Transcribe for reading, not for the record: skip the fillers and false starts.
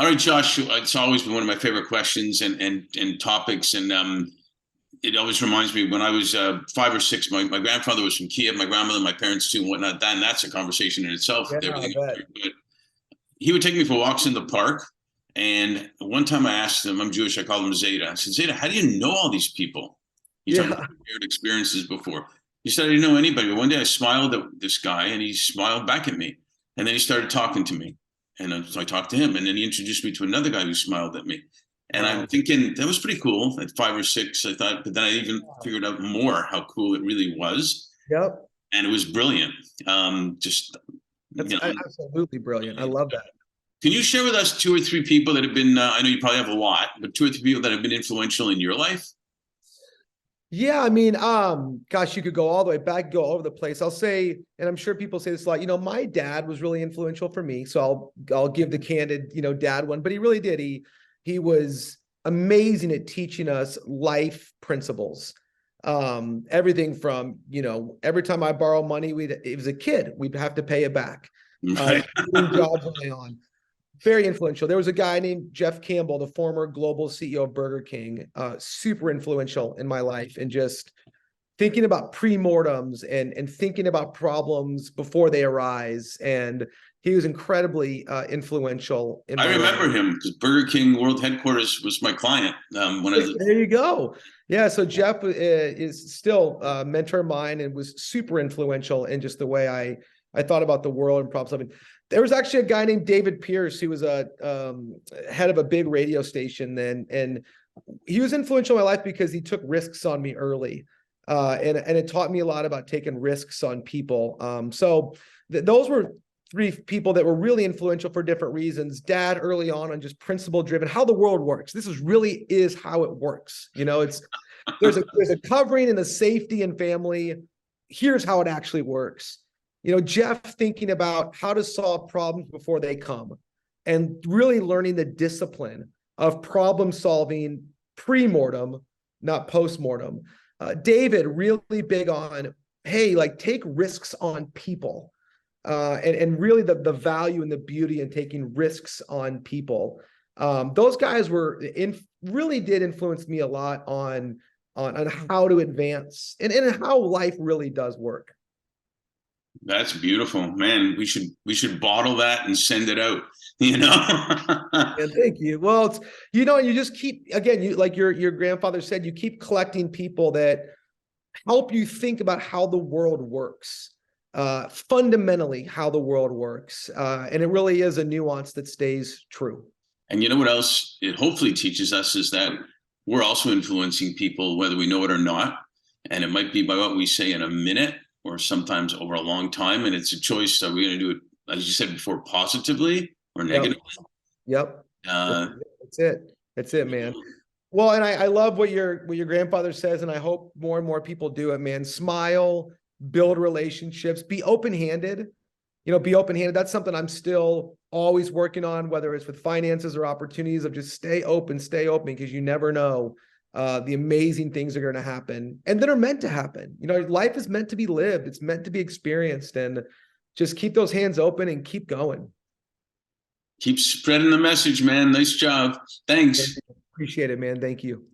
All right, Josh, it's always been one of my favorite questions and topics. And it always reminds me when I was 5 or 6, my grandfather was from Kiev, my grandmother, my parents too, and whatnot. And that's a conversation in itself with Yeah, I everything. bet. But he would take me for walks in the park. And one time I asked him, I'm Jewish, I call him Zeta. I said, Zeta, how do you know all these people? He's talking Yeah. about shared experiences before. He said, I didn't know anybody. But one day I smiled at this guy and he smiled back at me. And then he started talking to me. And so I talked to him. And then he introduced me to another guy who smiled at me. And Wow. I'm thinking that was pretty cool at 5 or 6, I thought. But then I even figured out more how cool it really was. Yep. And it was brilliant. Just, That's you know, absolutely brilliant. I love that. can you share with us 2 or 3 people that have been, I know you probably have a lot, but 2 or 3 people that have been influential in your life? Yeah, I mean, gosh, you could go all the way back, go all over the place. I'll say, and I'm sure people say this a lot, my dad was really influential for me. So I'll give the candid, dad one, but he really did. He was amazing at teaching us life principles. Everything from, every time I borrow money, it was a kid, we'd have to pay it back. Right. Jobs early on. Very influential. There was a guy named Jeff Campbell, the former global CEO of Burger King, super influential in my life, and just thinking about pre-mortems and thinking about problems before they arise. And he was incredibly influential in my I remember life. him because Burger King World Headquarters was my client. There you go. Yeah, so Jeff is still a mentor of mine and was super influential in just the way I thought about the world and problem solving. There was actually a guy named David Pierce who was a head of a big radio station then, and he was influential in my life because he took risks on me early, and it taught me a lot about taking risks on people. So those were 3 people that were really influential for different reasons. Dad early on just principle driven, how the world works. This really is how it works. It's there's a covering and a safety in family. Here's how it actually works. Jeff thinking about how to solve problems before they come and really learning the discipline of problem solving pre-mortem, not post-mortem. David really big on, hey, take risks on people, and really the value and the beauty in taking risks on people. Those guys really did influence me a lot on how to advance and how life really does work. That's beautiful, man. We should bottle that and send it out. And thank you. Well, it's you just keep, again, you like your grandfather said, you keep collecting people that help you think about how the world works, fundamentally how the world works, and it really is a nuance that stays true. And you know what else it hopefully teaches us is that we're also influencing people whether we know it or not, and it might be by what we say in a minute or sometimes over a long time. And it's a choice. Are we going to do it, as you said before, positively or negatively? Yep. That's it, man. Well, and I love what your grandfather says, and I hope more and more people do it, man. Smile, build relationships, be open-handed. Be open-handed. That's something I'm still always working on, whether it's with finances or opportunities, of just stay open, because you never know the amazing things are going to happen and that are meant to happen. Life is meant to be lived. It's meant to be experienced, and just keep those hands open and keep going. Keep spreading the message, man. Nice job. Thanks. Appreciate it, man. Thank you.